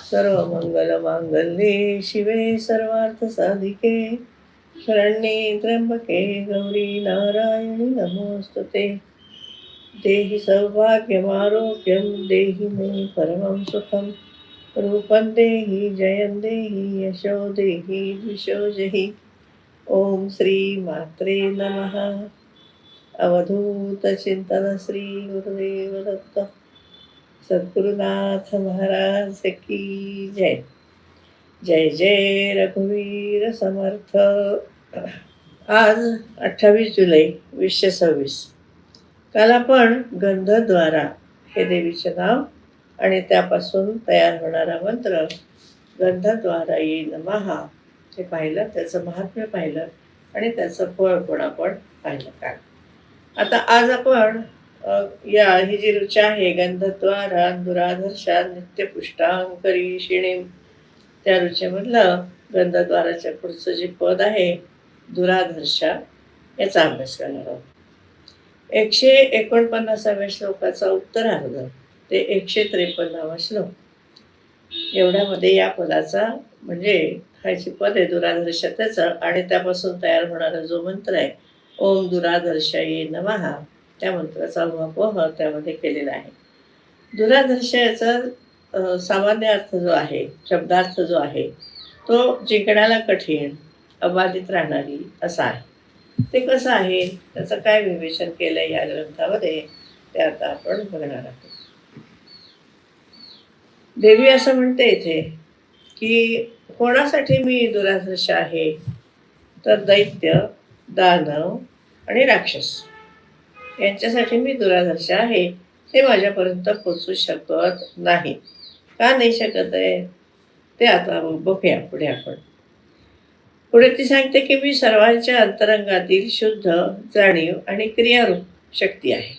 सर्वमंगलमांगल्ये शिवे सर्वार्थसाधिके शरण्ये त्र्यंबके गौरी नारायणी नमोस्तुते. देहि सौभाग्यमारोग्यं देहि मे परमं सुखं. रूपं देहि जयं देहि यशो देहि द्विषो जहि. ओम श्री मात्रे नमः. अवधूत चिंतन श्री गुरुदेव दत्त सद्गुरुनाथ महाराज की जय. जय जय रघुवीर समर्थ. आज 28 जुलै 2026. काल आपण गंधद्वारा हे देवीचे नाव आणि त्यापासून तयार होणारा मंत्र गंधद्वारा ये नमः हे पाहिलं, त्याचं महात्म्य पाहिलं आणि त्याचं फळ पण आपण पाहिलं. काल आता आज आपण ही जी रुची आहे गंधद्वारा दुराधर्षा नित्यपुष्टांकरी शिणीम, त्या रुचेमधलं गंधद्वाराच्या पुढचं जे पद आहे दुराधर्षा, याचा अभ्यास करणार आहोत. 149व्या श्लोकाचा उत्तरार्ध ते 153वा श्लोक एवढ्यामध्ये या पदाचा म्हणजे खायची पद आहे दुराधर्षा त्याचं आणि त्यापासून तयार होणारा जो मंत्र आहे ओम दुराधर्षाये नमः, त्या मंत्राचा उहापोह त्यामध्ये केलेला आहे. दुराधर्षा याचा सामान्य अर्थ जो आहे, शब्दार्थ जो आहे तो जिंकण्याला कठीण, अबाधित राहणारी असा आहे. ते कसं आहे, त्याचं काय विवेचन केलंय या ग्रंथामध्ये ते आता आपण बघणार आहोत. देवी असं म्हणते इथे की कोणासाठी मी दुराधर्ष आहे, तर दैत्य, दानव आणि राक्षस यांच्यासाठी मी दुराधर्ष आहे. ते माझ्यापर्यंत पोचू शकत नाही. का नाही शकत आहे ते आता बघूया पुढे आपण. पुढे ती सांगते की मी सर्वांच्या अंतरंगातील शुद्ध जाणीव आणि क्रियारूप शक्ती आहे.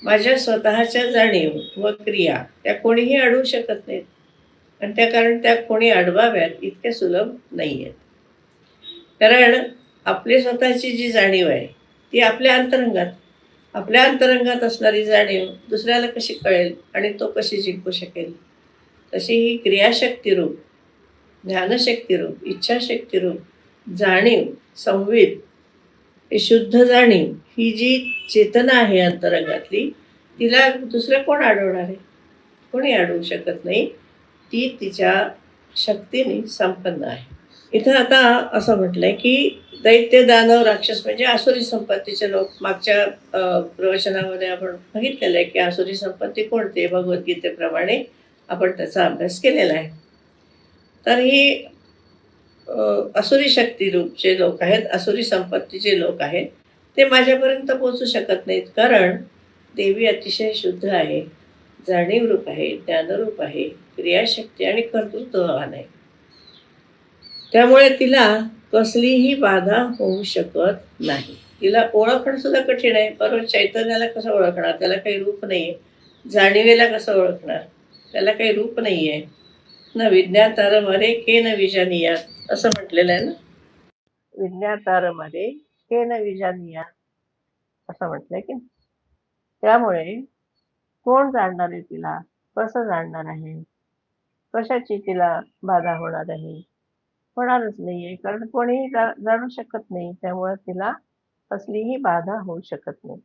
माझ्या स्वतःच्या जाणीव व क्रिया त्या कोणीही अडवू शकत नाहीत आणि त्या कारण त्या कोणी अडवाव्यात इतक्या सुलभ नाही आहेत. कारण आपली स्वतःची जी जाणीव आहे ती आपल्या अंतरंगात असणारी जाणीव दुसऱ्याला कशी कळेल आणि तो कशी जिंकू शकेल. तशी ही क्रियाशक्तीरूप, ज्ञानशक्तीरूप, इच्छाशक्तीरूप जाणीव, संवित, शुद्ध जाणीव ही जी चेतना आहे अंतरंगातली, तिला दुसरं कोण अडवणार आहे? कोणी अडवू शकत नाही. ती तिच्या शक्तीने संपन्न आहे. इथं आता असं म्हटलंय की दैत्य, दानव, राक्षस म्हणजे आसुरी संपत्तीचे लोक. मागच्या प्रवचनामध्ये आपण बघितलेलं आहे की आसुरी संपत्ती कोणती, भगवद्गीतेप्रमाणे आपण त्याचा अभ्यास केलेला आहे. तर ही आसुरी शक्तीरूपचे लोक आहेत, आसुरी संपत्तीचे लोक आहेत. ते माझ्यापर्यंत पोचू शकत नाहीत कारण देवी अतिशय शुद्ध आहे, जाणीवरूप आहे, ज्ञानरूप आहे, क्रियाशक्ती आणि कर्तृत्ववान आहे. त्यामुळे तिला कसलीही बाधा होऊ शकत नाही. तिला ओळखणं सुद्धा कठीण आहे. बरोबर, चैतन्याला कसं ओळखणार, त्याला काही रूप नाहीये. जाणीवेला कसं ओळखणार, त्याला काही रूप नाहीये. न विज्ञातारमरे के न विजानीया असं म्हटलेलं आहे ना. विज्ञातारमरे के न विजानीया असं म्हटलंय की. त्यामुळे कोण जाणणार आहे तिला, कसं जाणणार आहे, कशाची तिला बाधा होणार आहे? होणारच नाहीये, कारण कोणीही जाणू शकत नाही. त्यामुळे तिला कसलीही बाधा होऊ शकत नाही.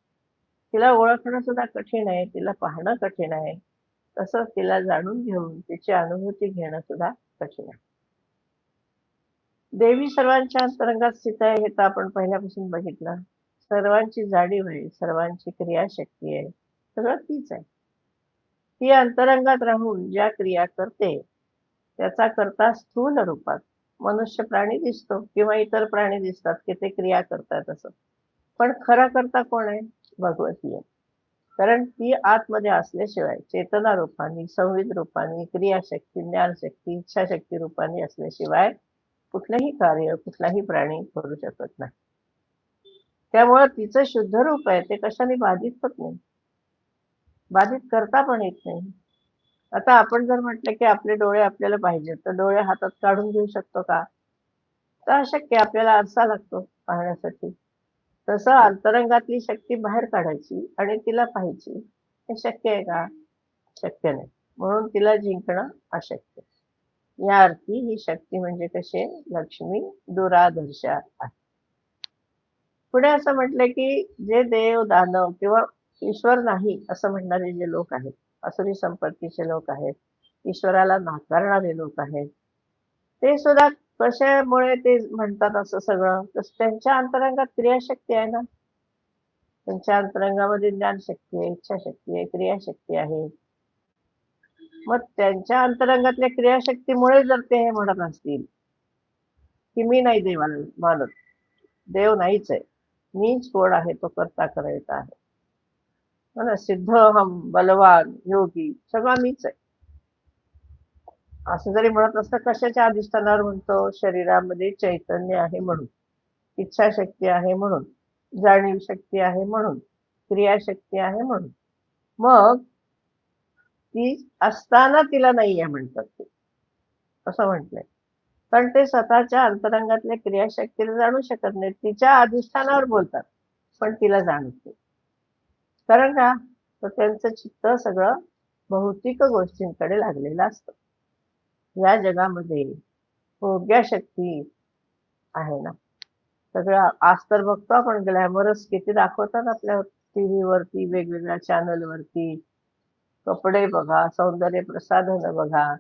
तिला ओळखणं सुद्धा कठीण आहे, तिला पाहणं कठीण आहे, तसंच तिला जाणून घेऊन तिची अनुभूती घेणं सुद्धा कठीण आहे. देवी सर्वांच्या अंतरंगात स्थित आहे हे तर आपण पहिल्यापासून बघितलं. सर्वांची जाणीव आहे, सर्वांची क्रियाशक्ती आहे, सगळं तीच आहे. ती अंतरंगात राहून ज्या क्रिया करते त्याचा करता स्थूल रूपात मनुष्य प्राणी दिसतो किंवा इतर प्राणी दिसतात की ते क्रिया करतात असं. पण खरा करता कोण आहे? भगवती आहे. कारण ती आतमध्ये असल्याशिवाय चेतना रूपाने, संवित रूपाने, क्रियाशक्ती, ज्ञानशक्ती, इच्छाशक्ती रूपाने असल्याशिवाय कुठलंही कार्य कुठलाही प्राणी करू शकत नाही. त्यामुळं तिचं शुद्ध रूप आहे, ते कशाने बाधित होत नाही, बाधित करता पण येत नाही. आता आपण जर म्हटलं की आपले डोळे आपल्याला पाहिजेत, तर डोळे हातात काढून घेऊ शकतो का? तर अशक्य. आपल्याला आरसा लागतो पाहण्यासाठी. तसं अंतरंगातली शक्ती बाहेर काढायची आणि तिला पाहायची, हे शक्य आहे का? शक्य नाही. म्हणून तिला जिंकणं अशक्य. या अर्थी ही शक्ती म्हणजे कशी लक्ष्मी दुरादर्श आहे. पुढे असं म्हटलंय की जे देव दानव किंवा ईश्वर नाही असं म्हणणारे जे लोक आहेत, असुरी संपत्तीचे लोक आहेत, ईश्वराला नाकारणारे लोक आहेत, ते सुद्धा कशामुळे ते म्हणतात असं सगळं, तर त्यांच्या अंतरंगात क्रियाशक्ती आहे ना. त्यांच्या अंतरंगामध्ये ज्ञानशक्ती आहे, इच्छाशक्ती आहे, क्रियाशक्ती आहे. मग त्यांच्या अंतरंगातल्या क्रियाशक्तीमुळे जर ते हे म्हणत असतील की मी नाही देवाला मानत, देव नाहीच आहे, मीच कोण आहे, तो करता करायचा आहे, हो ना, सिद्ध हम बलवान योगी सगळा मीच आहे, असं जरी म्हणत असतं, कशाच्या अधिष्ठानावर म्हणतो? शरीरामध्ये चैतन्य आहे म्हणून, इच्छाशक्ती आहे म्हणून, जाणीव शक्ती आहे म्हणून, क्रियाशक्ती आहे म्हणून. मग ती असताना तिला नाही आहे म्हणतात ते, असं म्हटलंय. पण ते स्वतःच्या अंतरंगातल्या क्रियाशक्तीला जाणू शकत नाहीत. तिच्या अधिष्ठानावर बोलतात, पण तिला जाणत नाही. कारण का? तर त्यांचं चित्त सगळं भौतिक गोष्टींकडे लागलेलं असतं. या जगामध्ये भोग्याशक्ती आहे ना. सगळं आज तर बघतो आपण, ग्लॅमरस किती दाखवतात आपल्या टीव्ही वरती, वेगवेगळ्या चॅनलवरती. कपडे बघा, सौंदर्य प्रसाधनं बघा,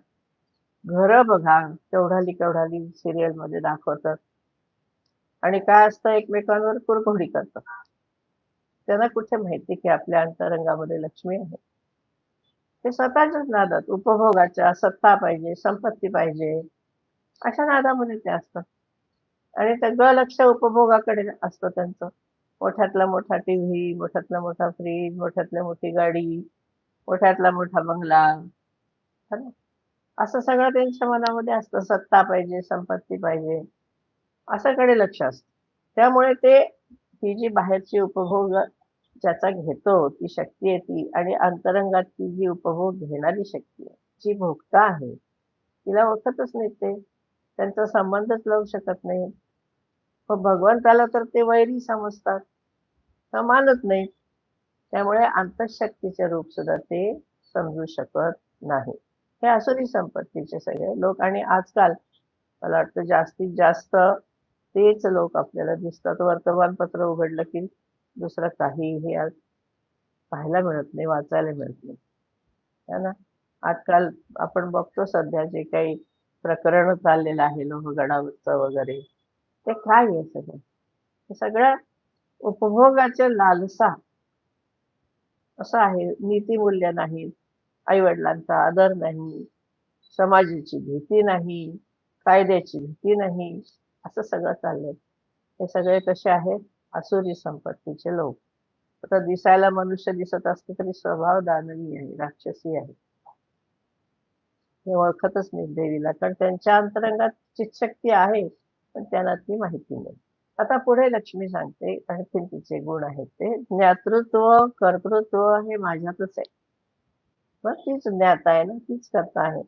घरं बघा, केवढाली केवढाली सिरियल मध्ये दाखवतात. आणि काय असतं, एकमेकांवर कुरघोडी करतात. त्यांना कुठे माहिती की आपल्या अंतरंगामध्ये लक्ष्मी आहे. ते स्वतःच्याच नादात, उपभोगाच्या, सत्ता पाहिजे, संपत्ती पाहिजे, अशा नादामध्ये ते असतात. आणि सगळं लक्ष उपभोगाकडे असतं त्यांचं. मोठ्यातला मोठा टीव्ही, मोठ्यातला मोठा फ्रीज, मोठ्यातल्या मोठी गाडी, मोठ्यातला मोठा बंगला, है ना? असं सगळं त्यांच्या मनामध्ये असतं. सत्ता पाहिजे, संपत्ती पाहिजे, अशाकडे लक्ष असतं. त्यामुळे ते ही जी बाहेरची उपभोग ज्याचा घेतो, ती शक्ती आहे ती, आणि अंतरंगातली जी उपभोग घेणारी शक्ती आहे, जी भोगता आहे, तिला ओळखतच नाही ते. त्यांचा संबंधच लावू शकत नाही. मग भगवंताला तर ते वैरी समजतात, तर मानत नाहीत. त्यामुळे अंतःशक्तीचे रूप सुद्धा ते समजू शकत नाही. हे आसुरी संपत्तीचे सगळे लोक, आणि आजकाल मला वाटतं जास्तीत जास्त तेच लोक आपल्याला दिसतात. वर्तमानपत्र उघडलं की दुसरं काहीही आज पाहायला मिळत नाही, वाचायला मिळत नाही, है ना. आजकाल आपण बघतो सध्या जे काही प्रकरण चाललेलं आहे लोहगडावरचं वगैरे, ते काय आहे सगळं? हे सगळं उपभोगाच्या लालसा असं आहे. नीतिमूल्य नाहीत, आई-वडिलांचा आदर नाही, समाजाची भीती नाही, कायद्याची भीती नाही, असं सगळं चाललंय. हे सगळे कसे आहेत? आसुरी संपत्तीचे लोक. आता दिसायला मनुष्य दिसत असले तरी स्वभाव दानवी आहे, राक्षसी आहे. हे ओळखतच नाही देवीला, कारण त्यांच्या अंतरंगात चितशक्ती आहे, पण त्यांना ती माहिती नाही. आता पुढे लक्ष्मी सांगते, आणखीन तिचे गुण आहेत ते. ज्ञातृत्व, कर्तृत्व हे माझ्यातच आहे. मग तीच ज्ञाता आहे ना, तीच कर्ता आहे.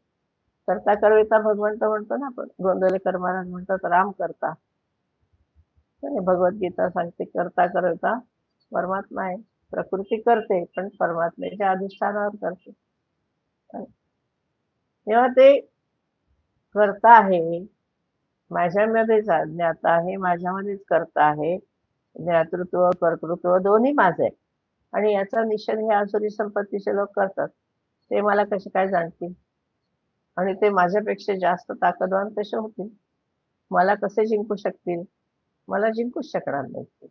कर्ता करविता भगवंत म्हणतो ना आपण. गोंदवलेकर महाराज म्हणतात राम करता. आणि भगवद्गीता सांगते कर्ता करविता परमात्मा आहे. प्रकृती करते, पण परमात्म्याच्या अधिष्ठानावर करते. तेव्हा ते कर्ता आहे, माझ्यामध्येच ज्ञाता आहे, माझ्यामध्येच कर्ता आहे. ज्ञातृत्व, कर्तृत्व दोन्ही माझं आहे. आणि याचा निषेध हे आसुरी संपत्तीचे लोक करतात. ते मला कसे काय जाणतील? आणि ते माझ्यापेक्षा जास्त ताकदवान कसे होतील? मला कसे जिंकू शकतील? मला जिंकूच शकणार नाहीत ते.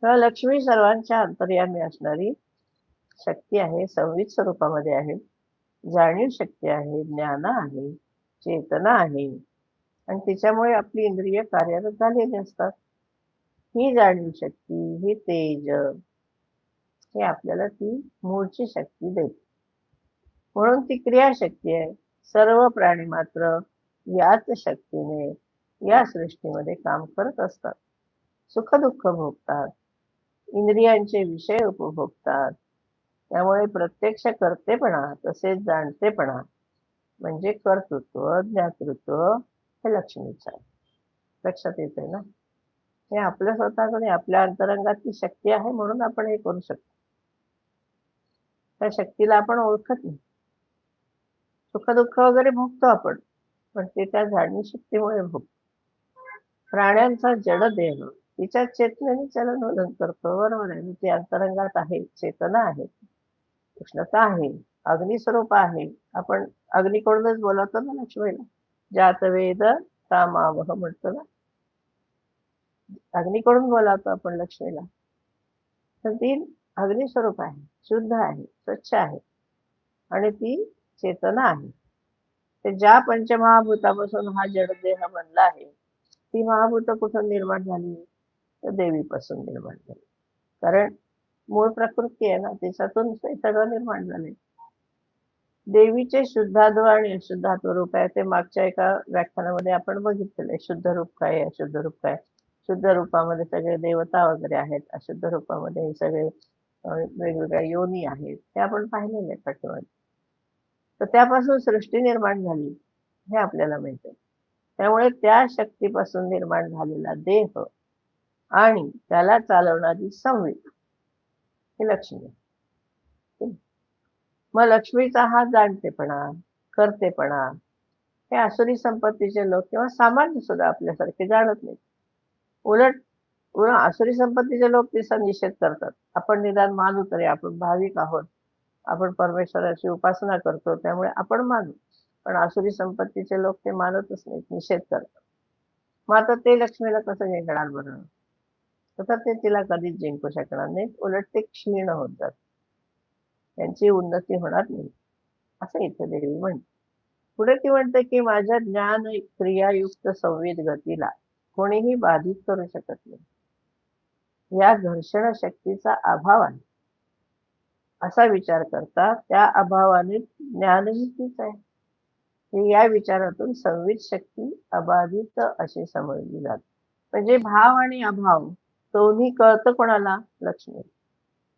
तर लक्ष्मी सर्वांच्या अंतर्यामी असणारी शक्ती आहे, संवित स्वरूपामध्ये आहे. जाणीव शक्ती आहे, ज्ञान आहे, चेतना आहे, आणि तिच्यामुळे आपली इंद्रिय कार्यरत झालेली असतात. ही जाणीव शक्ती, ही तेज, हे आपल्याला ती मूळची शक्ती देते. म्हणून ती क्रियाशक्ती आहे. सर्व प्राणी मात्र याच शक्तीने या सृष्टीमध्ये काम करत असतात. सुख-दुःख भोगतात, इंद्रियांचे विषय उपभोगतात. त्यामुळे प्रत्यक्ष कर्तेपणा तसेच जाणतेपणा म्हणजे कर्तृत्व, ज्ञातृत्व हे लक्ष्मीचं आहे. लक्षात येतंय ना? हे आपल्या स्वतःचं नाही, आपल्या अंतरंगातली शक्ती आहे म्हणून आपण हे करू शकतो. त्या शक्तीला आपण ओळखत नाही. सुख-दुःख वगैरे भोगतो आपण, पण ते त्या जाणीव शक्तीमुळे भोगतो. प्राण्यांचा जड देह तिच्या चेतनेने चलनवलन करतो. बरोबर आहे. ती अंतरंगात आहे, चेतना आहे, उष्णता आहे, अग्निस्वरूप आहे. आपण अग्नीकडूनच बोलावतो ना लक्ष्मीला. जात वेद कामावह म्हणतो ना. अग्नीकडून बोलावतो आपण लक्ष्मीला. तर ती अग्निस्वरूप आहे, शुद्ध आहे, स्वच्छ आहे आणि ती चेतना आहे. ते ज्या पंचमहाभूतापासून हा जडदेह बनला आहे, ती महाभूत कुठून निर्माण झाली? तर देवीपासून निर्माण झाली. कारण मूळ प्रकृती आहे ना, त्याच्यातून ते सगळं निर्माण झालंय. देवीचे शुद्धात्व आणि अशुद्धात्व रूप आहे. ते मागच्या एका व्याख्यानामध्ये आपण बघितलेलं आहे. शुद्ध रूप काय आहे, अशुद्ध रूप काय? शुद्ध रूपामध्ये सगळे देवता वगैरे आहेत. अशुद्ध रूपामध्ये हे सगळे वेगवेगळ्या योनी आहेत. ते आपण पाहिलेलं आहे पाठीमागे. तर त्यापासून सृष्टी निर्माण झाली हे आपल्याला माहिती आहे. त्यामुळे त्या शक्तीपासून निर्माण झालेला देह आणि त्याला चालवणारी संवेद ही लक्ष्मी आहे. मग लक्ष्मीचा हा जाणतेपणा, करतेपणा हे आसुरी संपत्तीचे लोक किंवा सामान्य सुद्धा आपल्यासारखे जाणत नाहीत. उलट उलट आसुरी संपत्तीचे लोक तिचा निषेध करतात. आपण निदान मानू तरी, आपण भाविक आहोत, आपण परमेश्वराची उपासना करतो, त्यामुळे आपण मानू. पण आसुरी संपत्तीचे लोक ते मानतच नाहीत, निषेध करतात. मग आता ते लक्ष्मीला कसं जिंकणार बरं? तर ते तिला कधीच जिंकू शकणार नाहीत. उलट ते क्षीण होत जातात. त्यांची उन्नती होणार नाही, असं इथे देवी म्हणते. पुढे ती म्हणते की माझ्या ज्ञान क्रियायुक्त संवेद गतीला कोणीही बाधित करू शकत नाही. या घर्षण शक्तीचा अभाव आहे असा विचार करता त्या अभावाने ज्ञानही तीच आहे. या विचारातून संवित शक्ती अबाधित अशी समजली जाते. म्हणजे भाव आणि अभाव दोन्ही कळतं कोणाला? लक्ष्मी.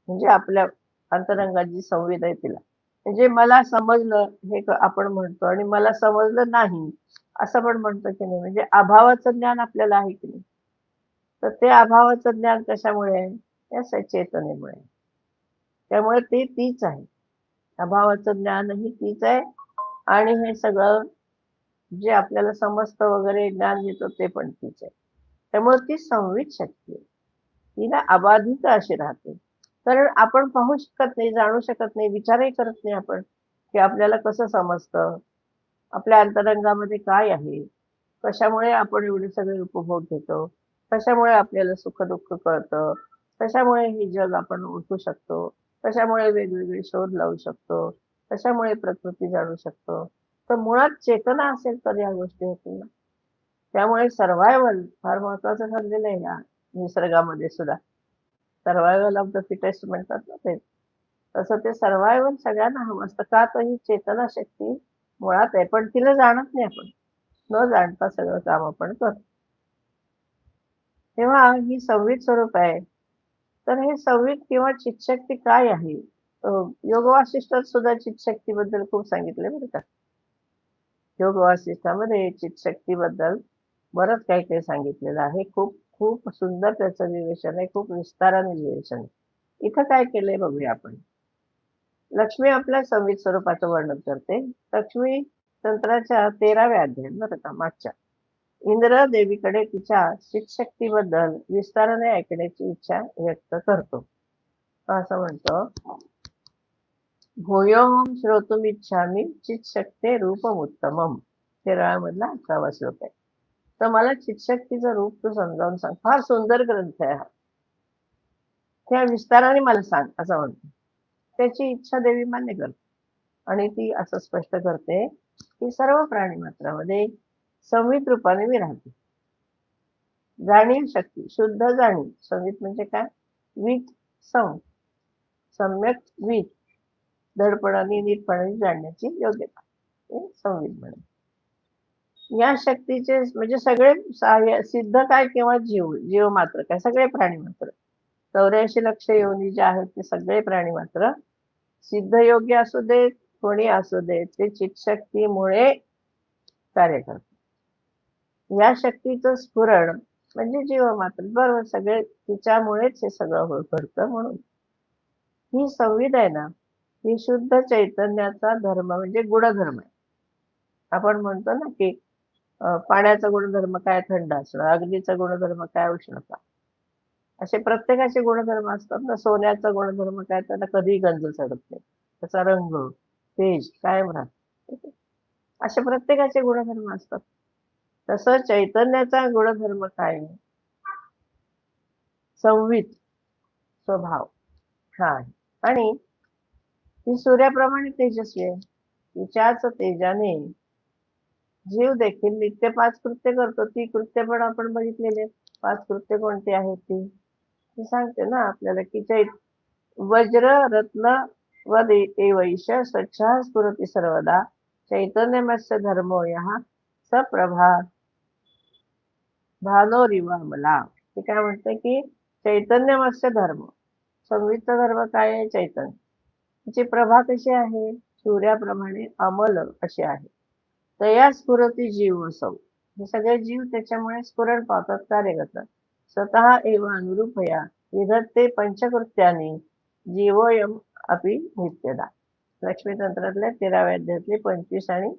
म्हणजे आपल्या अंतरंगात जी संवेद आहे तिला. म्हणजे मला समजलं हे आपण म्हणतो आणि मला समजलं नाही असं पण म्हणतो की नाही. म्हणजे अभावाचं ज्ञान आपल्याला आहे की नाही. तर ते अभावाचं ज्ञान कशामुळे आहे? या चेतनेमुळे. त्यामुळे ते तीच आहे. अभावाचं ज्ञानही तीच आहे आणि हे सगळं जे आपल्याला समजतं वगैरे ज्ञान घेतो ते पण तीच आहे. त्यामुळे ती संवित शक्ती आहे. ती ना अबाधित अशी राहते. कारण आपण पाहू शकत नाही, जाणू शकत नाही, विचारही करत नाही आपण की आपल्याला कसं समजतं, आपल्या अंतरंगामध्ये काय आहे, कशामुळे आपण एवढे सगळे उपभोग घेतो, कशामुळे आपल्याला सुख दुःख कळतं, कशामुळे हे जग आपण ओळखू शकतो, कशामुळे वेगवेगळे शोध लावू शकतो, कशामुळे प्रकृती जाणू शकतो. तर मुळात चेतना असेल तर या गोष्टी होतील ना. त्यामुळे सर्व्हायव्हल फार महत्वाचं ठरलेलं आहे या निसर्गामध्ये सुद्धा. सर्व्हायव्हल ऑफ द फिटेस्ट म्हणतात ना ते. तसं ते सर्व्हायव्हल सगळ्यांना हवं असतं. का तर ही चेतना शक्ती मुळात आहे, पण तिला जाणत नाही आपण. न जाणता सगळं काम आपण करतो. तेव्हा ही संवित स्वरूप आहे. तर हे संवित किंवा चित्तशक्ती काय आहे? योग वासिष्ठात सुद्धा चित्तशक्तीबद्दल खूप सांगितले बरं का. योग वासिष्ठामध्ये चित्तशक्तीबद्दल बरंच काही काही सांगितलेलं आहे. खूप खूप सुंदर त्याचं विवेचन आहे, खूप विस्ताराने विवेचन आहे. इथं काय केलंय बघूया आपण. लक्ष्मी आपल्या संवित स्वरूपाचं वर्णन करते. लक्ष्मी तंत्राच्या 13व्या अध्यायात बरं का, मागच्या. इंद्र देवीकडे तिच्या चित्तशक्तीबद्दल विस्ताराने ऐकण्याची इच्छा व्यक्त करतो. असं म्हणतो, भूयोहं श्रोतुमिच्छामि चित्शक्ते रूपमुत्तमम्. 13व्या मधला 11वा श्लोक आहे. तर मला चित्तशक्तीचं रूप तू समजावून सांग. फार सुंदर ग्रंथ आहे हा. त्या विस्ताराने मला सांग असं म्हणतो. त्याची इच्छा देवी मान्य करते आणि ती असं स्पष्ट करते की सर्व प्राणी मात्रामध्ये संवित रूपाने मी राहते. जाणीव शक्ती, शुद्ध जाणीव. संवित म्हणजे काय? वित सं, सम्यक वित, धडपणाने नीटपणाने जाणण्याची योग्यता, हे संवित म्हणे. या शक्तीचे म्हणजे सगळे सहाय्य सिद्ध काय किंवा जीव मात्र काय, सगळे प्राणी मात्र 84 लक्ष योनी जे आहेत ते सगळे प्राणी मात्र सिद्ध योग्य असू देत, कोणी असू देत, ते चित्तशक्तीमुळे कार्य करतात. या शक्तीचं स्फुरण म्हणजे जीव मात्र, बरोबर, सगळे तिच्यामुळेच हे सगळं घडतं. म्हणून ही संविद आहे ना, ही शुद्ध चैतन्याचा धर्म म्हणजे गुणधर्म आहे. आपण म्हणतो ना, की पाण्याचा गुणधर्म काय थंड असणं, अग्नीचा गुणधर्म काय उष्णता. असे प्रत्येकाचे गुणधर्म असतात ना. सोन्याचा गुणधर्म काय, त्याला कधीही गंज चढत नाही. त्याचा रंग, तेज कायम राहतं. असे प्रत्येकाचे गुणधर्म असतात. तसं चैतन्याचा गुणधर्म काय आहे? संवित स्वभाव हा आहे. आणि ती सूर्याप्रमाणे तेजस्वी आहे. तिच्याच तेजाने जीव देखील नित्य 5 कृत्य करतो. ती कृत्य पण आपण बघितलेली आहेत. 5 कृत्य कोणती आहेत ती? ती सांगते ना आपल्याला, की वज्र रत्न एवैष स्वच्छः स्फुरति सर्वदा चैतन्यमस्य धर्मो यः सप्रभा भानोरिव अमला. ते काय म्हणते, की चैतन्यमस्य धर्म, संवितचा धर्म काय आहे? चैतन्य. तिची प्रभा कशी आहे? सूर्याप्रमाणे अमल अशी आहे. तया स्फुरती जीव असो. हे सगळे जीव त्याच्यामुळे स्फुरण पावतात, कार्य करतात. स्वतः एव अनुरूपया विधत्ते पंचकृत्याने जीवोयम अपि नित्यदा. लक्ष्मी तंत्रातल्या 13व्या अध्यायातले 25 आणि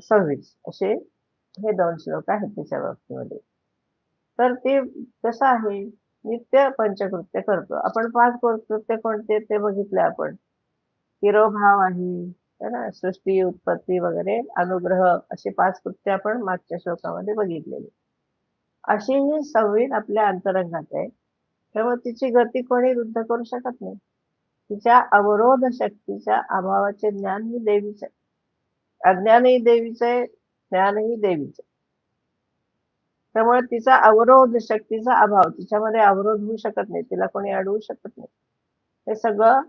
26 असे हे 2 श्लोक आहेत त्याच्या बाबतीमध्ये. तर ते कसं आहे? नित्य पंचकृत्य करतो. आपण 5 कृत्य कोणते ते बघितले आपण. तिरोभाव आहे, है ना? सृष्टी, उत्पत्ती वगैरे, अनुग्रह अशी 5 कृत्य आपण मागच्या श्लोकामध्ये बघितलेली. अशी ही संवेद आपल्या अंतरंगात आहे. त्यामुळे तिची गती कोणी रुद्ध करू शकत नाही. तिच्या अवरोध शक्तीच्या अभावाचे ज्ञान ही देवीच आहे. अज्ञानही देवीचं आहे, ज्ञानही देवीचं आहे. त्यामुळे तिचा अवरोध शक्तीचा अभाव, तिच्यामध्ये अवरोध होऊ शकत नाही, तिला कोणी अडवू शकत नाही. हे सगळं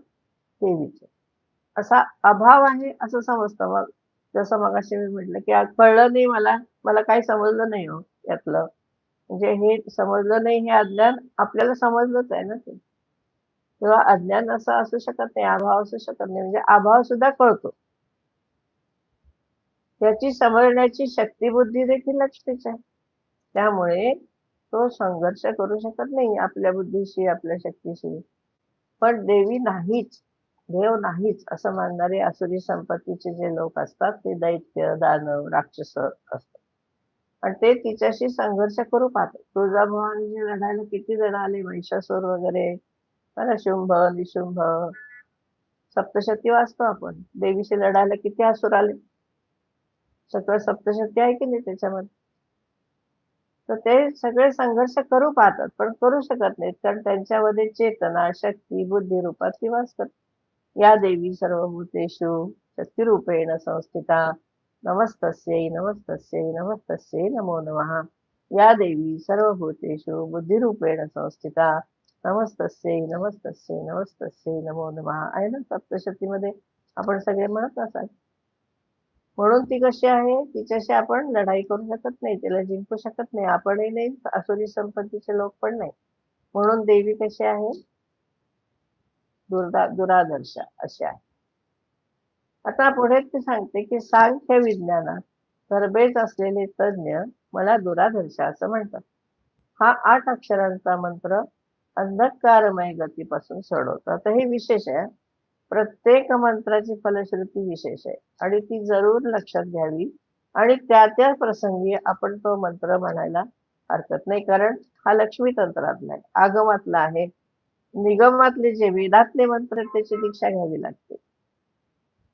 देवीचं. असा अभाव आहे असं समजतं. मग जसं मगाशी मी म्हटलं, की कळलं नाही मला, मला काही समजलं नाही हो यातलं. म्हणजे हे समजलं नाही हे अज्ञान आपल्याला समजलंच आहे ना ते. तेव्हा अज्ञान असं असू शकत नाही, अभाव असू शकत नाही. म्हणजे अभाव सुद्धा कळतो. त्याची समजण्याची शक्ती बुद्धी देखील लक्ष्मीच आहे. त्यामुळे तो संघर्ष करू शकत नाही आपल्या बुद्धीशी, आपल्या शक्तीशी. पण देवी नाहीच, देव नाहीच असं मानणारे आसुरी संपत्तीचे जे लोक असतात, ते दैत्य, दानव, राक्षस असतात. आणि ते तिच्याशी संघर्ष करू पाहतात. तुळजाभवानीने लढायला किती जण आले, महिषासूर वगैरे, है ना, शुंभ, निशुंभ. सप्तशती वाचतो आपण. देवीशी लढायला किती असुर आले. सगळं सप्तशती आहे की नाही त्याच्यामध्ये. तर ते सगळे संघर्ष करू पाहतात, पण करू शकत नाहीत, कारण त्यांच्यामध्ये चेतना, शक्ती, बुद्धी रूपात ती वास करते. या देवी सर्वभूतेषु शक्तिरूपेण संस्थिता नमस्तस्यै नमस्तस्यै नमस्तस्यै नमो नमः. या देवी सर्वभूतेषु बुद्धिरूपेण संस्थिता नमस्तस्यै नमस्तस्यै नमस्तस्यै नमो नमः. आहे ना सप्तशतीमध्ये, आपण सगळे म्हणत असाल. म्हणून ती कशी आहे? तिच्याशी आपण लढाई करू शकत नाही, तिला जिंकू शकत नाही. आपणही नाही, आसुरी संपत्तीचे लोक पण नाही. म्हणून देवी कशी आहे? दुरादर्श अशी आहे. आता पुढे ते सांगते, की सांख्य विज्ञानात तरबेज असलेले तज्ञ मला दुरादर्श असं म्हणतात. हा 8 अक्षरांचा मंत्र अंधकारमय गतीपासून सोडवतो. आता हे विशेष आहे. प्रत्येक मंत्राची फलश्रुती विशेष आहे आणि ती जरूर लक्षात घ्यावी. आणि त्या त्या प्रसंगी आपण तो मंत्र म्हणायला हरकत नाही, कारण हा लक्ष्मी तंत्रातला आहे, आगमातला आहे. निगमातले जे वेदातले मंत्र आहेत, त्याची दीक्षा घ्यावी लागते.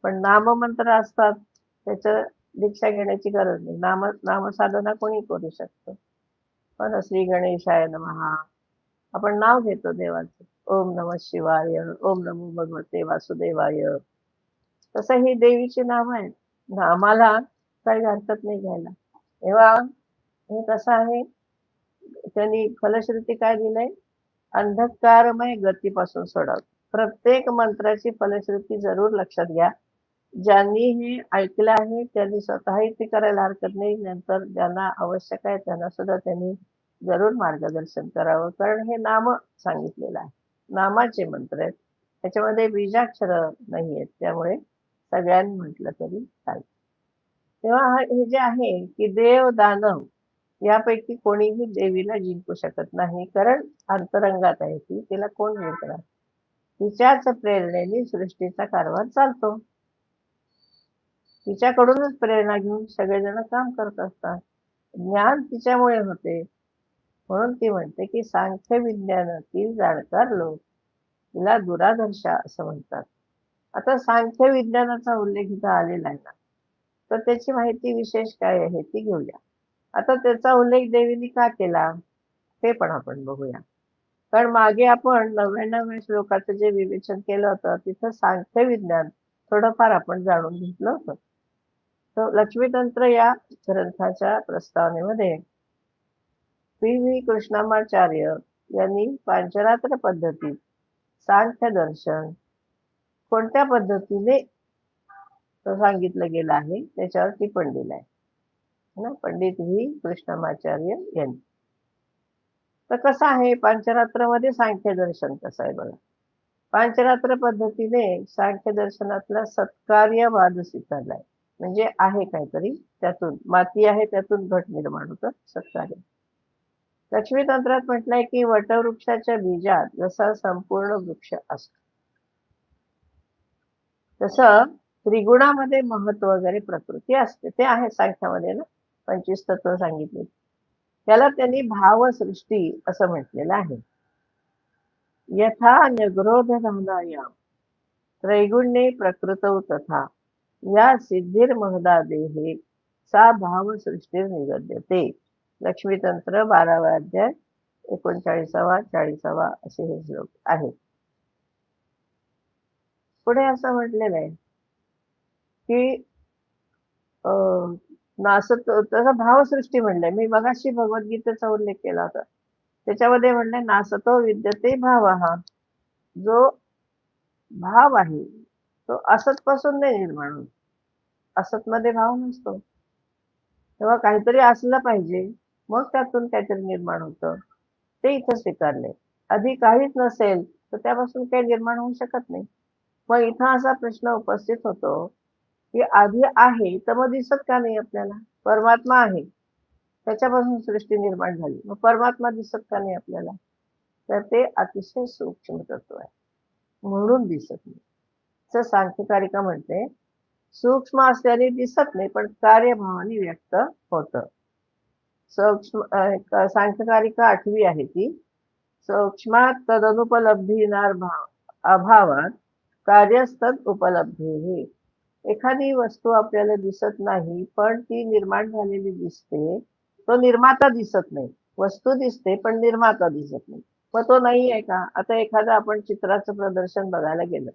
पण नाममंत्र असतात, त्याचं दीक्षा घेण्याची गरज नाही. नामसाधना कोणी करू शकतं. पण श्री गणेशाय नमः, आपण नाव घेतो देवाचं. ओम नमः शिवाय, ओम नमो भगवते वासुदेवाय. तसं ही देवीची नाव आहेत. नामाला काही हरकत नाही घ्यायला. तेव्हा हे कसं आहे, त्यांनी फलश्रुती काय दिलंय? अंधकारमय गतीपासून सोडवत. प्रत्येक मंत्राची फलश्रुती जरूर लक्षात घ्या. ज्यांनी हे ऐकलं आहे त्यांनी स्वतःही ते करायला हरकत नाही. नंतर ज्यांना आवश्यक आहे त्यांना सुद्धा त्यांनी जरूर मार्गदर्शन करावं, कारण हे नाम सांगितलेलं आहे, नामाचे मंत्र आहेत, त्याच्यामध्ये बीजाक्षर नाही आहेत. त्यामुळे सगळ्यांनी म्हटलं तरी चालेल. तेव्हा हे जे आहे, की देव दानव यापैकी कोणीही देवीला जिंकू शकत नाही, कारण अंतरंगात आहे ती, तिला कोण जिंकणार. तिच्याच प्रेरणेने सृष्टीचा कारभार चालतो. तिच्याकडूनच प्रेरणा घेऊन सगळेजण काम करत असतात. ज्ञान तिच्यामुळे होते. म्हणून ती म्हणते की सांख्य विज्ञानातील जाणकार लोक तिला दुरादर्शा असं म्हणतात. आता सांख्य विज्ञानाचा उल्लेख इथं आलेला आहे ना, तर त्याची माहिती विशेष काय आहे ती घेऊया. आता त्याचा उल्लेख देवीने का केला ते पण आपण बघूया. कारण मागे आपण 99व्या श्लोकाचं जे विवेचन केलं होतं तिथं सांख्य विज्ञान थोडंफार आपण जाणून घेतलं होतं. तर लक्ष्मीतंत्र या ग्रंथाच्या प्रस्तावनेमध्ये पी व्ही कृष्णमाचार्य यांनी पांचरात्र पद्धतीत सांख्य दर्शन कोणत्या पद्धतीने सांगितलं गेलं आहे त्याच्यावर टिप्पणी दिलं आहे ना, पंडित व्ही कृष्णमाचार्य यांनी. तर कसं आहे पांचरात्रामध्ये सांख्य दर्शन कसं आहे बघा. पांचरात्र पद्धतीने सांख्य दर्शनातला सत्कार्यवाद स्वीकारलाय. म्हणजे आहे काहीतरी त्यातून माती आहे त्यातून घट निर्माण होतं सत्कार्य. लक्ष्मी तंत्रात म्हटलंय की वटवृक्षाच्या बीजात जसा संपूर्ण वृक्ष असतो तसं त्रिगुणामध्ये महत्व वगैरे प्रकृती असते. ते आहे सांख्यामध्ये ना, 25 तत्व सांगितले. त्याला त्यांनी भावसृष्टी असं म्हटलेलं आहे. यथा न्यग्रोध धानायाम त्रैगुण्ये प्रकृतौ तथा या सिद्धिर्महदा देहे सा भावसृष्टीर निगद्यते. लक्ष्मीतंत्र 12वा अध्याय 39वा 40वा असे हे श्लोक आहेत. पुढे असं म्हटलेलं आहे की नासत तसं भावसृष्टी म्हणलंय. मी मगाशी भगवद्गीतेचा उल्लेख केला होता. त्याच्यामध्ये म्हणलंय नासतो विद्यते भावः. जो भाव आहे तो असत पासून नाही निर्माण होत. असत मध्ये भाव नसतो. तेव्हा काहीतरी असलं पाहिजे मग त्यातून काहीतरी निर्माण होतं. ते इथं स्वीकारले. आधी काहीच नसेल तर त्यापासून काही निर्माण होऊ शकत नाही. मग इथं असा प्रश्न उपस्थित होतो की आधी आहे तर मग दिसत का नाही आपल्याला? परमात्मा आहे त्याच्यापासून सृष्टी निर्माण झाली, मग परमात्मा दिसत का नाही आपल्याला? तर ते अतिशय सूक्ष्म तत्व आहे म्हणून दिसत नाही. असं सांख्यकारिका म्हणते सूक्ष्म असल्याने दिसत नाही पण कार्यभावाने व्यक्त होतं. सूक्ष्म सांख्यकारिका 8वी आहे ती. सूक्ष्मात तदनुपलब्धीनार अभावात कार्यस्तद उपलब्धी. एखादी वस्तू आपल्याला दिसत नाही पण ती निर्माण झालेली दिसते. तो निर्माता दिसत नाही. वस्तू दिसते पण निर्माता दिसत नाही. मग तो नाही आहे का? आता एखादं आपण चित्राचं प्रदर्शन बघायला गेलं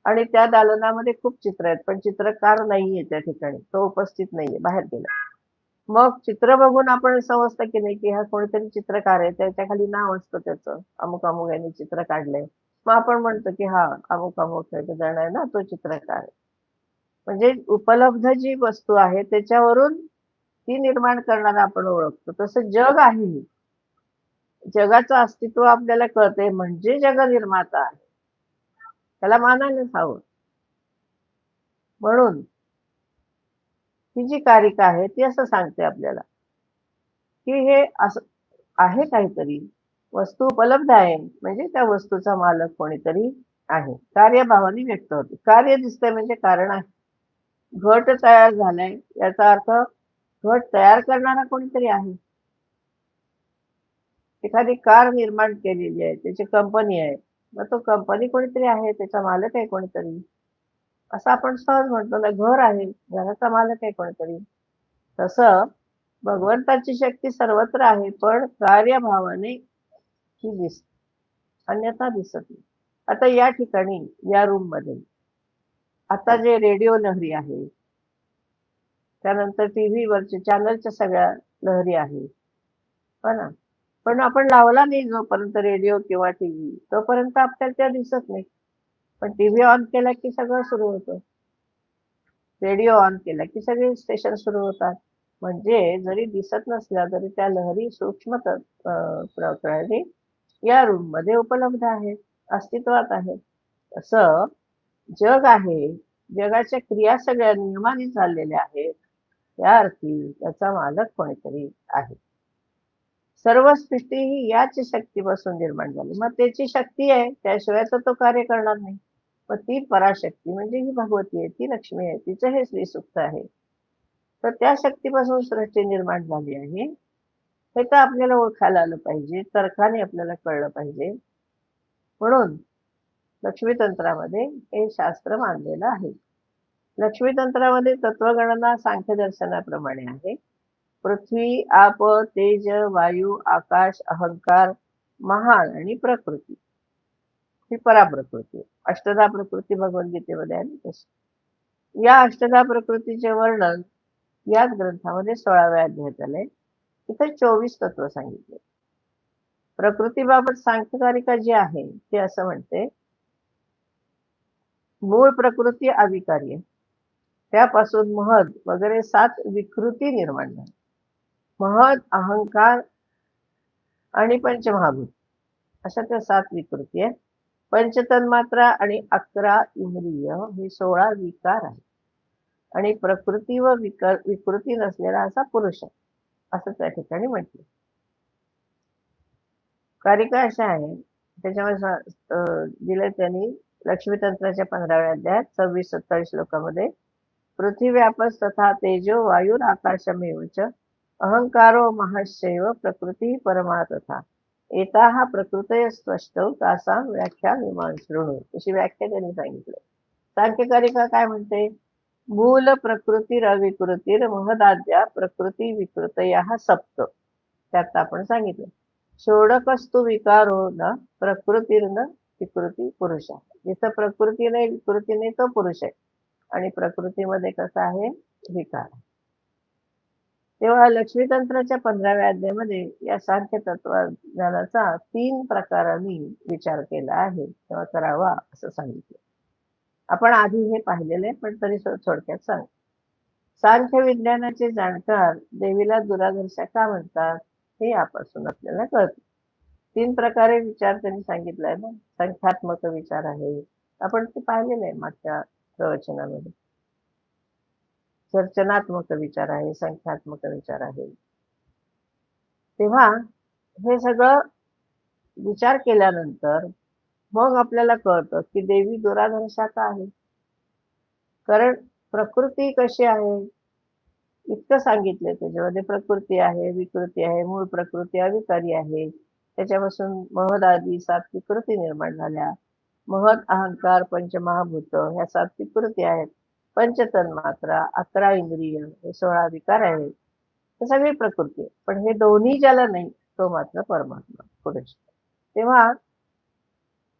आणि त्या दालनामध्ये खूप चित्र आहेत पण चित्रकार नाहीये त्या ठिकाणी, तो उपस्थित नाहीये, बाहेर गेला. मग चित्र बघून आपण समजतं की नाही की हा कोणीतरी चित्रकार आहे, त्याच्या खाली नाव असतं त्याचं, अमुक अमुक यांनी चित्र काढलंय. मग आपण म्हणतो की हा अमुक अमुक जण आहे ना तो चित्रकार आहे. म्हणजे उपलब्ध जी वस्तू आहे त्याच्यावरून ती निर्माण करणारा आपण ओळखतो. तसं जग आहे. जगाचं अस्तित्व आपल्याला कळतंय म्हणजे जग निर्माता आहे. त्याला मानायलाच हवं. म्हणून ही जी कारिका आहे ती असं सांगते आपल्याला की हे असं आहे काहीतरी. वस्तू उपलब्ध आहे म्हणजे त्या वस्तूचा मालक कोणीतरी आहे. कार्यभावाने व्यक्त होते. कार्य दिसतंय म्हणजे कारण आहे. घट तयार झालाय याचा अर्थ घट तयार करणारा कोणीतरी आहे. एखादी कार निर्माण केलेली आहे त्याची कंपनी आहे, मग तो कंपनी कोणीतरी आहे, त्याचा मालक आहे कोणीतरी. असं आपण सहज म्हणतो ना, घर आहे घराचा मालक आहे कोणीतरी. तसं भगवंताची शक्ती सर्वत्र आहे पण कार्यभावाने ती दिसते, अन्यथा दिसत नाही. आता या ठिकाणी या रूम मध्ये आता जे रेडिओ लहरी आहे, त्यानंतर टीव्ही वरचे चॅनलच्या सगळ्या लहरी आहे, हो ना. पण आपण लावला नाही जोपर्यंत रेडिओ किंवा टीव्ही तोपर्यंत आपल्याला त्या दिसत नाही. पण टीव्ही ऑन केला की सगळं सुरू होतं. रेडिओ ऑन केला की सगळे स्टेशन सुरू होतात. म्हणजे जरी दिसत नसल्या तरी त्या लहरी सूक्ष्म प्रकारे या रूम मध्ये उपलब्ध आहेत, अस्तित्वात आहेत. असं जग आहे. जगाच्या क्रिया सगळ्या नियमाने चाललेल्या आहेत. त्या अर्थी त्याचा मालक कोणीतरी आहे. सर्व सृष्टी ही याच शक्तीपासून निर्माण झाली. मग त्याची शक्ती आहे, त्याशिवाय तर तो कार्य करणार नाही. मग ती पराशक्ती म्हणजे ही भगवती आहे, ती लक्ष्मी आहे, तिचं हे श्रीसुक्त आहे. तर त्या शक्तीपासून सृष्टी निर्माण झाली आहे. हे तर आपल्याला ओळखायला आलं पाहिजे, तर्काने आपल्याला कळलं पाहिजे. म्हणून लक्ष्मीतंत्रामध्ये हे शास्त्र मानलेलं आहे. लक्ष्मीतंत्रामध्ये तत्वगणना सांख्यदर्शनाप्रमाणे आहे. पृथ्वी, आप, तेज, वायू, आकाश, अहंकार, महान आणि प्रकृती ही पराप्रकृती. अष्टधा प्रकृती भगवद्गीतेमध्ये आहे ना तशी. या अष्टधा प्रकृतीचे वर्णन याच ग्रंथामध्ये 16व्या अध्यायात आलंय. तिथे 24 तत्व सांगितले. प्रकृतीबाबत सांख्यकारिका जी आहे ती असं म्हणते, मूळ प्रकृती अविकारी आहे. त्यापासून महद वगैरे 7 विकृती निर्माण झाल्या. महद, अहंकार आणि पंचमहाभूत अशा त्या 7 विकृती आहेत. पंचतन्मात्रा आणि 11 इंद्रिय हे 16 विकार आहेत. आणि प्रकृती व विकृती नसलेला असा पुरुष आहे, असं त्या ठिकाणी म्हटलं. कारिका अशा आहे, त्याच्यामध्ये दिले त्यांनी लक्ष्मीतंत्राच्या 15व्या अध्यायात 26-27 श्लोकामध्ये, पृथ्वी व्यापस तथा तेजो वायुराकाशमेवच अहंकारो महश्चैव प्रकृती परमा तथा एताः प्रकृतय स्पष्टौ तासां व्याख्या विमान शृणु. अशी व्याख्या त्यांनी सांगितली. सांख्यकारिका काय म्हणते, मूल प्रकृतीरविकृतीर महदाद्या प्रकृती विकृतया सप्त. त्यात आपण सांगितलं, षोडकस्तु विकारो न प्रकृतीर्न विकृती पुरुष. जिथं प्रकृती नाही, विकृती नाही, तो पुरुष आहे. आणि प्रकृतीमध्ये कसा आहे, विकार. तेव्हा लक्ष्मीतंत्राच्या 15व्या अध्यायामध्ये या सांख्य तत्वज्ञानाचा 3 प्रकारांनी विचार केला आहे, तेव्हा करावा असं सांगितलं. आपण आधी हे पाहिलेले, पण तरी थोडक्यात सांग. सांख्य विज्ञानाचे जाणकार देवीला दुराधर्षा का म्हणतात हे यापासून आपल्याला कळतं. 3 प्रकारे विचार त्यांनी सांगितलाय ना. संख्यात्मक विचार आहे, आपण ते पाहिलेलं आहे मागच्या प्रवचनामध्ये. चर्चनात्मक विचार आहे, संख्यात्मक विचार आहे. तेव्हा हे सगळं विचार केल्यानंतर मग आपल्याला कळतं की देवी दुराधर्षा का आहे. कारण प्रकृती कशी आहे इतकं सांगितलंय. त्याच्यामध्ये प्रकृती आहे, विकृती आहे, मूळ प्रकृती अविकारी आहे. त्याच्यापासून महद आदी 7 विकृती निर्माण झाल्या. महद, अहंकार, पंचमहाभूत ह्या 7 विकृती आहेत. पंचतन्मात्रा, 11 इंद्रिय हे 16 विकार आहेत. हे सगळी प्रकृती आहे. पण हे दोन्ही ज्याला नाही तो मात्र परमात्मा पुरुष. तेव्हा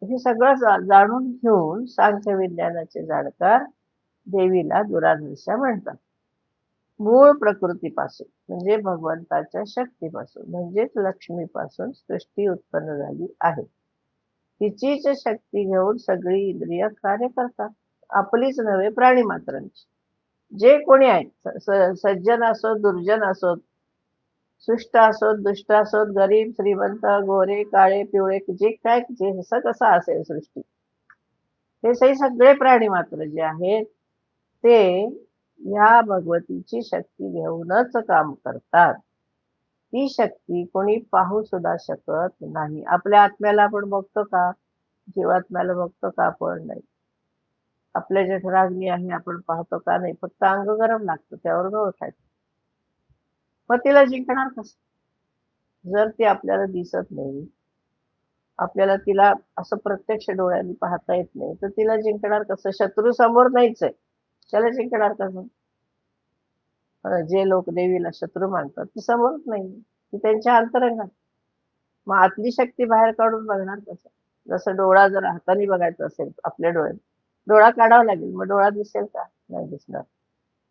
हे सगळं जाणून घेऊन सांख्य विज्ञानाचे जाणकार देवीला दुराधर्षा म्हणतात. मूळ प्रकृतीपासून म्हणजे भगवंताच्या शक्तीपासून म्हणजेच लक्ष्मीपासून सृष्टी उत्पन्न झाली आहे. तिचीच शक्ती घेऊन सगळी इंद्रिय कार्य करतात. आपलीच नव्हे, प्राणी मात्रांची. जे कोणी आहेत, सज्जन असोत, दुर्जन असोत, सुष्ट असोत, दुष्ट असोत, गरीब, श्रीमंत, गोरे, काळे, पिवळे, जे काय जसं कसं असेल सृष्टी, हे सगळे प्राणी मात्र जे आहेत ते या भगवतीची शक्ती घेऊनच काम करतात. ती शक्ती कोणी पाहू सुद्धा शकत नाही. आपल्या आत्म्याला आपण बघतो का, जीवात्म्याला बघतो का, आपण नाही. आपल्या जठराग्नी आहे, आपण पाहतो का, नाही. फक्त अंग गरम लागतं, त्यावर ओळखायचं. मग तिला जिंकणार कसं, जर ती आपल्याला दिसत नाही, आपल्याला तिला असं प्रत्यक्ष डोळ्यांनी पाहता येत नाही, तर तिला जिंकणार कसं. शत्रू समोर नाहीच आहे, त्याला जिंकणार कसं. जे लोक देवीला शत्रू मानतात ते समोरच नाही, ती त्यांच्या अंतरंगात. मग आतली शक्ती बाहेर काढून बघणार कसं. जसं डोळा जर हाताने बघायचा असेल आपल्या डोळ्यात, डोळा काढावा लागेल, मग डोळा दिसेल का, नाही दिसणार.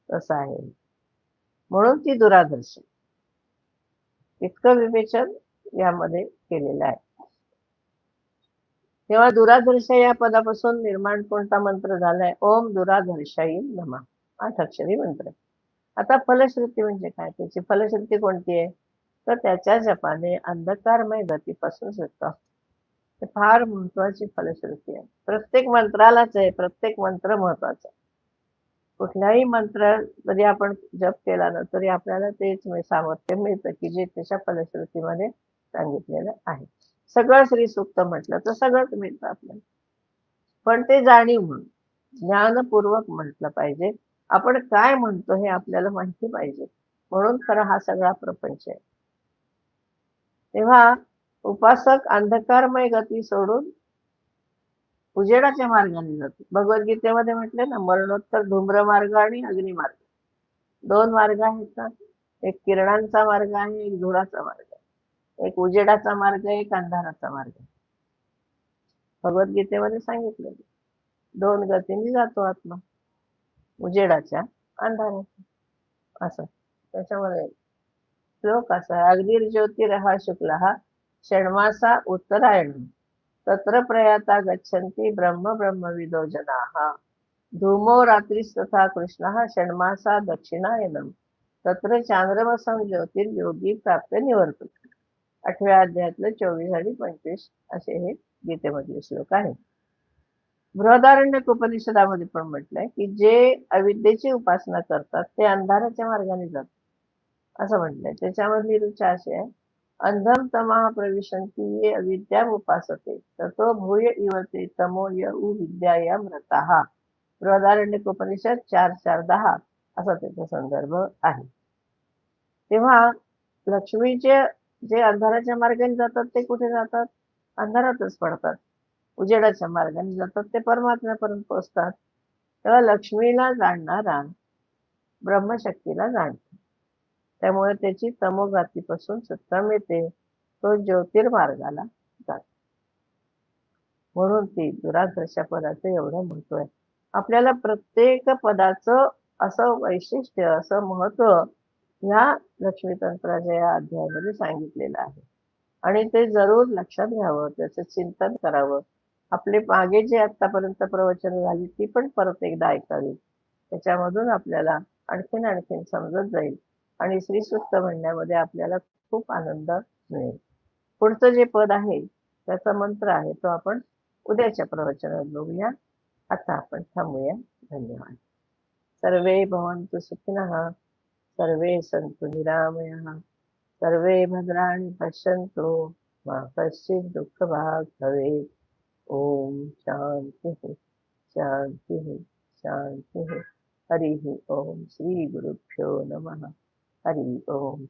तसं आहे. म्हणून ती दुराधर्ष. इतकं विवेचन यामध्ये केलेलं आहे. तेव्हा दुराधर्ष या पदापासून निर्माण कोणता मंत्र झालाय, ओम दुराधर्षाय नमः, 8 अक्षरी मंत्र. आता फलश्रुती म्हणजे काय, त्याची फलश्रुती कोणती आहे, तर त्याच्या जपाने अंधकारमय गतीपासून सुटका. हे फार महत्वाची फलश्रुती आहे. प्रत्येक मंत्रालाच आहे, प्रत्येक मंत्र महत्वाचा. कुठल्याही मंत्र जरी आपण जप केला ना तरी आपल्याला तेच सामर्थ्य मिळतं की जे त्याच्या फलश्रुतीमध्ये सांगितलेलं आहे. सगळं श्री सूक्त म्हटलं तर सगळंच मिळतं आपल्याला. पण ते जाणीव म्हणून ज्ञानपूर्वक म्हटलं पाहिजे. आपण काय म्हणतो हे आपल्याला माहिती पाहिजे. म्हणून खरं हा सगळा प्रपंच आहे. तेव्हा उपासक अंधकारमय गती सोडून उजेडाच्या मार्गाने जातो. भगवद्गीतेमध्ये म्हटले ना, मरणोत्तर धूम्र मार्ग आणि अग्निमार्ग. 2 मार्ग आहेत ना. एक किरणांचा मार्ग आहे, एक धुराचा मार्ग आहे. एक उजेडाचा मार्ग आहे, एक अंधाराचा मार्ग आहे. भगवद्गीतेमध्ये सांगितलेलं. 2 गतीने जातो आत्मा. उजेडाच्या, अंधाराच्या असं. त्याच्यामध्ये श्लोक असा आहे, अग्निर्ज्योतिरः शुक्लः षण्मासा उत्तरायणम् तत्र प्रयाता गच्छन्ति ब्रह्म ब्रह्मविदो जनाः धूमो रात्रिस्तथा कृष्णः षण्मासा दक्षिणायनम् तत्र चांद्रमसं ज्योतिर्योगी प्राप्य निवर्तते. 8व्या अध्यायातले 24 आणि 25 असे हे गीतेमधले श्लोक आहेत. बृहदारण्यक उपनिषदामध्ये पण म्हटलंय की जे अविद्येची उपासना करतात ते अंधाराच्या मार्गाने जातात असं म्हटलंय. त्याच्यामधली ऋचा अशी आहे, अंधम तमः प्रविशन्ति ये अविद्याम् उपासते ततो भूय इव ते तमो य उ विद्यायां रताः. बृहदारण्यक उपनिषद 4:4-10 असा त्याचा संदर्भ आहे. तेव्हा लक्ष्मीचे जे अंधाराच्या मार्गाने जातात ते कुठे जातात? अंधारातच पडतात. उजेडाच्या मार्गाने जातात ते परमात्म्यापर्यंत पोहोचतात. तेव्हा लक्ष्मीला जाणणारा ब्रह्मशक्तीला जाणतो. त्यामुळे त्याची तमोगातीपासून सुटका मिळते. तो ज्योतिर्मार्गाला जातो. म्हणून ती दुराधर्षा पदाचं एवढं महत्व आहे. आपल्याला प्रत्येक पदाचं असं वैशिष्ट्य, असं महत्व ह्या लक्ष्मीतंत्राच्या या अध्यायामध्ये सांगितलेलं आहे. आणि ते जरूर लक्षात घ्यावं, त्याचं चिंतन करावं. आपले मागे जे आतापर्यंत प्रवचन झाली ती पण परत एकदा ऐकावी. त्याच्यामधून आपल्याला आणखीन आणखीन समजत जाईल आणि श्रीसूक्त म्हणण्यामध्ये आपल्याला खूप आनंद मिळेल. पुढचं जे पद आहे त्याचा मंत्र आहे तो आपण उद्याच्या प्रवचनात बघूया. आता आपण थांबूया. धन्यवाद. सर्वे भवन्तु सुखिनः, सर्वे सन्तु निरामयाः, सर्वे भद्राणि पश्यन्तु मा कश्चित् दुःखभाग् भवेत्. ओम शांति शांति शांति. हरि ओम. श्री गुरुभ्यो नमः. हरि ओम.